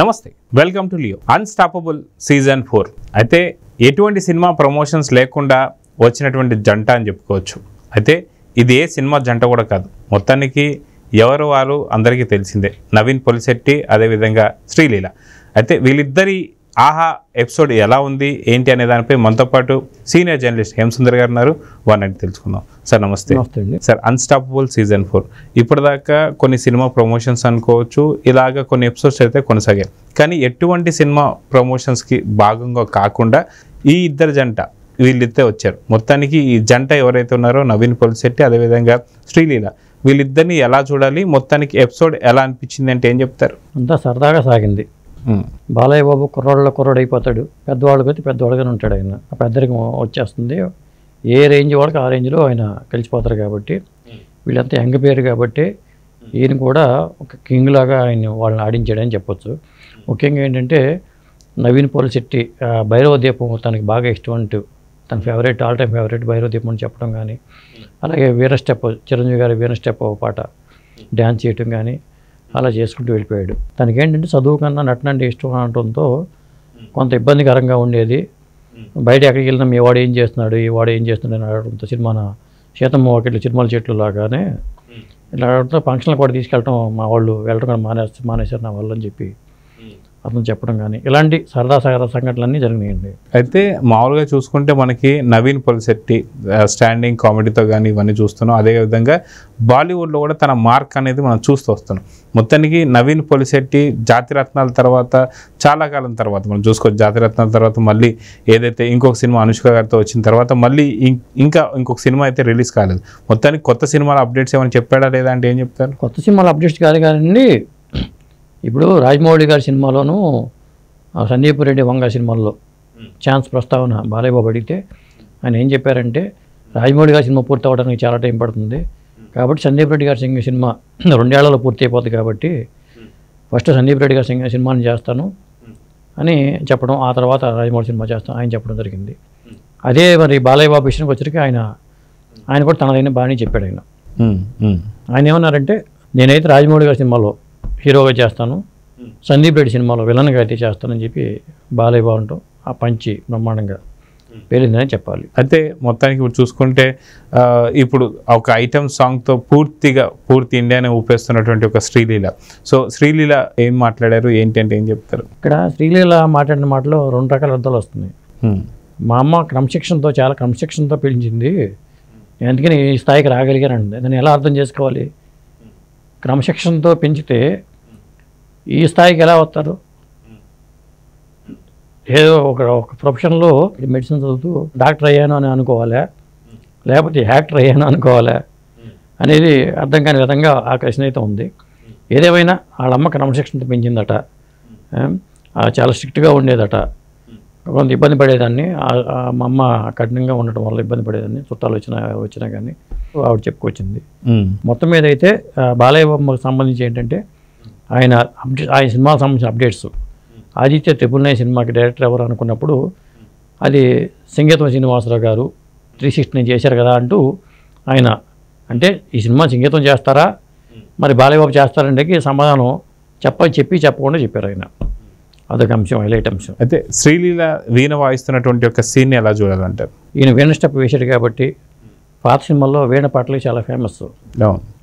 నమస్తే, welcome to Leo. Unstoppable season 4 అయితే ఎటువంటి సినిమా ప్రమోషన్స్ లేకుండా వచ్చినటువంటి జంట అని చెప్పుకోవచ్చు. అయితే ఇది ఏ సినిమా జంట కూడా కాదు, మొత్తానికి ఎవరు వారు అందరికీ తెలిసిందే. నవీన్ పొలిశెట్టి, అదేవిధంగా శ్రీలీల. అయితే వీళ్ళిద్దరి ఆహా ఎపిసోడ్ ఎలా ఉంది ఏంటి అనే దానిపై మనతో పాటు సీనియర్ జర్నలిస్ట్ హేమసుందర్ గారు ఉన్నారు. వారిని తెలుసుకుందాం. సార్ నమస్తే. సార్, అన్స్టాపబుల్ సీజన్ 4 ఇప్పటిదాకా కొన్ని సినిమా ప్రమోషన్స్ అనుకోవచ్చు, ఇలాగ కొన్ని ఎపిసోడ్స్ అయితే కొనసాగాయి. కానీ ఎటువంటి సినిమా ప్రమోషన్స్కి భాగంగా కాకుండా ఈ ఇద్దరు జంట వీళ్ళిద్దరే వచ్చారు. మొత్తానికి ఈ జంట ఎవరైతే ఉన్నారో నవీన్ పొలిశెట్టి, అదేవిధంగా శ్రీలీల, వీళ్ళిద్దరిని ఎలా చూడాలి, మొత్తానికి ఎపిసోడ్ ఎలా అనిపించింది అంటే ఏం చెప్తారు? అంతా సరదాగా సాగింది. బాలయ్య బాబు కుర్రాడు అయిపోతాడు, పెద్దవాళ్ళకి అయితే పెద్దవాళ్ళుగానే ఉంటాడు. ఆయన ఆ పెద్దరికి వచ్చేస్తుంది. ఏ రేంజ్ వాళ్ళకి ఆ రేంజ్లో ఆయన కలిసిపోతారు. కాబట్టి వీళ్ళంతా యంగ్ పేరు కాబట్టి ఈయన కూడా ఒక కింగ్ లాగా ఆయన వాళ్ళని ఆడించాడని చెప్పొచ్చు. ముఖ్యంగా ఏంటంటే నవీన్ పొలిశెట్టి భైరవ దీపం తనకి బాగా ఇష్టం అంటూ తన favourite, all time favourite Bhairava దీపం అని చెప్పడం కానీ, అలాగే వీర స్టెప్, చిరంజీవి గారి వీర స్టెప్ పాట డ్యాన్స్ చేయటం కానీ అలా చేసుకుంటూ వెళ్ళిపోయాడు. తనకేంటంటే చదువు కన్నా నటన అంటే ఇష్టం అనడంతో కొంత ఇబ్బందికరంగా ఉండేది. బయట ఎక్కడికి వెళ్ళినా మీ వాడు ఏం చేస్తున్నాడు, ఈ వాడు ఏం చేస్తున్నాడు అని అడగడంతో సినిమా సీతమ్మ వాకిట్లు చిరుమల చెట్లు లాగానే ఇలా అడగడంతో ఫంక్షన్లు కూడా తీసుకెళ్ళటం మా వాళ్ళు వెళ్ళడం కూడా మానేశారు నా వాళ్ళు అని చెప్పి అతను చెప్పడం కానీ ఇలాంటి సరదా సంఘటనలన్నీ జరిగినాయండి. అయితే మామూలుగా చూసుకుంటే మనకి నవీన్ పొలిశెట్టి స్టాండింగ్ కామెడీతో కానీ ఇవన్నీ చూస్తున్నాం. అదేవిధంగా బాలీవుడ్లో కూడా తన మార్క్ అనేది మనం చూస్తూ వస్తున్నాం. మొత్తానికి నవీన్ పొలిశెట్టి జాతిరత్నాల తర్వాత చాలా కాలం తర్వాత మనం చూసుకోవచ్చు. జాతిరత్నాల తర్వాత మళ్ళీ ఏదైతే ఇంకొక సినిమా అనుష్క గారితో వచ్చిన తర్వాత మళ్ళీ ఇంకొక సినిమా అయితే రిలీజ్ కాలేదు. మొత్తానికి కొత్త సినిమాల అప్డేట్స్ ఏమైనా చెప్పాడా లేదా అంటే ఏం చెప్తారు? కొత్త సినిమాల అప్డేట్స్ కాదు కానీ ఇప్పుడు రాజమౌళి గారి సినిమాలోనూ సందీప్ రెడ్డి వంగ సినిమాల్లో ఛాన్స్ ప్రస్తావన బాలయ్య బాబు అడిగితే ఆయన ఏం చెప్పారంటే రాజమౌళి గారి సినిమా పూర్తి అవ్వడానికి చాలా టైం పడుతుంది కాబట్టి సందీప్ రెడ్డి గారి సినిమా 2 ఏళ్లలో పూర్తి అయిపోతుంది కాబట్టి ఫస్ట్ సందీప్ రెడ్డి గారి సినిమాని చేస్తాను అని చెప్పడం, ఆ తర్వాత రాజమౌళి సినిమా చేస్తాను ఆయన చెప్పడం జరిగింది. అదే మరి బాలయ్య బాబు విషయానికి వచ్చరికి ఆయన కూడా తనదైన బాగానే చెప్పాడు. ఆయన ఏమన్నారంటే నేనైతే రాజమౌళి గారి సినిమాలో హీరోగా చేస్తాను, సందీప్ రెడ్డి సినిమాలో విలన్గా అయితే చేస్తానని చెప్పి బాలయ్య బాబు ఆ పంచి బ్రహ్మాండంగా పేలిందని చెప్పాలి. అయితే మొత్తానికి ఇప్పుడు చూసుకుంటే ఇప్పుడు ఒక ఐటమ్ సాంగ్తో పూర్తి ఇండియానే ఊపేస్తున్నటువంటి ఒక శ్రీలీల. సో శ్రీలీల ఏం మాట్లాడారు ఏంటి అంటే ఏం చెప్తారు? ఇక్కడ శ్రీలీల మాట్లాడిన మాటలో 2 రకాల అర్థాలు వస్తున్నాయి. మా అమ్మ చాలా క్రమశిక్షణతో పెంచింది, అందుకని ఈ స్థాయికి రాగలిగానండి. దాన్ని ఎలా అర్థం చేసుకోవాలి? క్రమశిక్షణతో పెంచితే ఈ స్థాయికి ఎలా వస్తారు? ఏదో ఒక ప్రొఫెషన్లో మెడిసిన్ చదువుతూ డాక్టర్ అయ్యాను అని అనుకోవాలా, లేకపోతే యాక్టర్ అయ్యాను అనుకోవాలా అనేది అర్థం కాని విధంగా ఆ ప్రశ్న అయితే ఉంది. ఏదేమైనా వాళ్ళమ్మ క్రమశిక్షణతో పెంచిందట, చాలా స్ట్రిక్ట్గా ఉండేదట, కొంత ఇబ్బంది పడేదాన్ని. మా అమ్మ కఠినంగా ఉండటం వల్ల ఇబ్బంది పడేదాన్ని, చుట్టాలు వచ్చినా కానీ ఆవిడ చెప్పుకొచ్చింది. మొత్తం మీద అయితే బాలయ్య బాబుకి సంబంధించి ఏంటంటే ఆయన సినిమాకి సంబంధించిన అప్డేట్స్, ఆదిత్య ట్రిపుల్ 9 సినిమాకి డైరెక్టర్ ఎవరు అనుకున్నప్పుడు అది సింగీతం శ్రీనివాసరావు గారు 360 చేశారు కదా అంటూ ఆయన అంటే ఈ సినిమా సింగీతం చేస్తారా మరి బాలయ్య బాబు చేస్తారంటే సమాధానం చెప్పకుండా చెప్పారు ఆయన. అదొక అంశం, హైలైట్ అంశం. అయితే శ్రీలీల వీణ వాయిస్తున్నటువంటి ఒక సీన్ ఎలా చూడాలంటారు? ఈయన వీణ స్టెప్ వేసాడు కాబట్టి పాత సినిమాల్లో వీణ పాటలు చాలా ఫేమస్.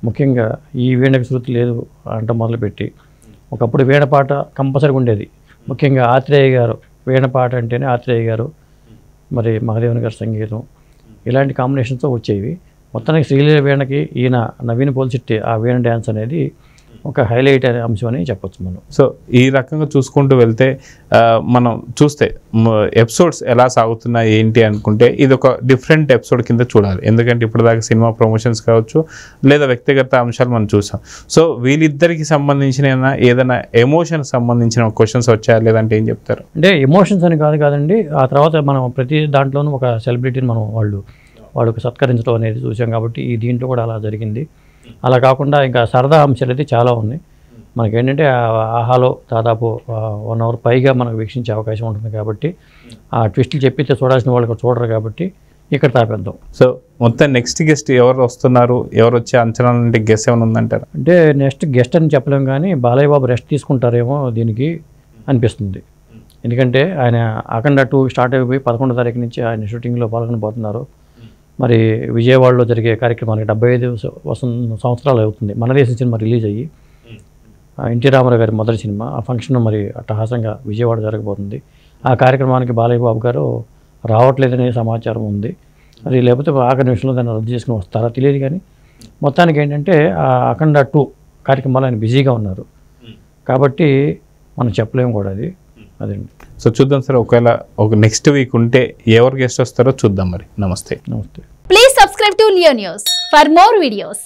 ముఖ్యంగా ఈ వీణకు శృతి లేదు అంట మొదలుపెట్టి ఒకప్పుడు వీణ పాట కంపల్సరీగా ఉండేది. ముఖ్యంగా ఆత్రేయ గారు వీణ పాట అంటేనే ఆత్రేయ గారు, మరి మహాదేవన్ గారి సంగీతం, ఇలాంటి కాంబినేషన్తో వచ్చేవి. మొత్తానికి శ్రీలీల వీణకి ఈయన నవీన్ పొలిశెట్టి ఆ వీణ డ్యాన్స్ అనేది ఒక హైలైట్ అనే అంశం అని చెప్పొచ్చు మనం. సో ఈ రకంగా చూసుకుంటూ వెళ్తే మనం చూస్తే ఎపిసోడ్స్ ఎలా సాగుతున్నాయి ఏంటి అనుకుంటే ఇది ఒక డిఫరెంట్ ఎపిసోడ్ కింద చూడాలి. ఎందుకంటే ఇప్పటిదాకా సినిమా ప్రమోషన్స్ కావచ్చు లేదా వ్యక్తిగత అంశాలు మనం చూసాం. సో వీళ్ళిద్దరికి సంబంధించిన ఏదైనా ఎమోషన్ సంబంధించిన క్వశ్చన్స్ వచ్చాయా లేదంటే ఏం చెప్తారు? అంటే ఎమోషన్స్ అని కాదండి. ఆ తర్వాత మనం ప్రతి దాంట్లోనూ ఒక సెలబ్రిటీని మనం వాళ్ళకి సత్కరించడం అనేది చూసాం కాబట్టి ఈ దీంట్లో కూడా అలా జరిగింది. అలా కాకుండా ఇంకా సరదా అంశాలు అయితే చాలా ఉన్నాయి. మనకేంటంటే ఆహాలో దాదాపు 1 అవర్ పైగా మనకు వీక్షించే అవకాశం ఉంటుంది కాబట్టి ఆ ట్విస్టులు చెప్పితే చూడాల్సిన వాళ్ళు చూడరు కాబట్టి ఇక్కడ తాపేద్దాం. సో మొత్తం నెక్స్ట్ గెస్ట్ ఎవరు వస్తున్నారు, ఎవరు వచ్చే అంచనాలు అంటే గెస్ట్ ఏమైనా ఉందంటారు? అంటే నెక్స్ట్ గెస్ట్ అని చెప్పలేం కానీ బాలయ్య బాబు రెస్ట్ తీసుకుంటారేమో దీనికి అనిపిస్తుంది. ఎందుకంటే ఆయన అఖండ 2 స్టార్ట్ అయిపోయి 11వ తారీఖు నుంచి ఆయన షూటింగ్లో పాల్గొనబోతున్నారు. మరి విజయవాడలో జరిగే కార్యక్రమానికి 75 సంవత్సరాలు అవుతుంది మన దేశం సినిమా రిలీజ్ అయ్యి. ఎన్టీ రామారావు గారి మొదటి సినిమా. ఆ ఫంక్షన్ మరి అట్టహాసంగా విజయవాడ జరగబోతుంది. ఆ కార్యక్రమానికి బాలయ్య బాబు గారు రావట్లేదనే సమాచారం ఉంది. మరి లేకపోతే ఆఖరి నిమిషంలో దాన్ని రద్దు చేసుకుని వస్తారా తెలియదు. కానీ మొత్తానికి ఏంటంటే ఆ అఖండ 2 కార్యక్రమాలు ఆయన బిజీగా ఉన్నారు కాబట్టి మనం చెప్పలేము కూడా అది. అదండి. సో చూద్దాం సార్, ఒకవేళ ఒక నెక్స్ట్ వీక్ ఉంటే ఎవరు గెస్ట్ వస్తారో చూద్దాం మరి. నమస్తే. నమస్తే. Please subscribe to Leo News for more videos.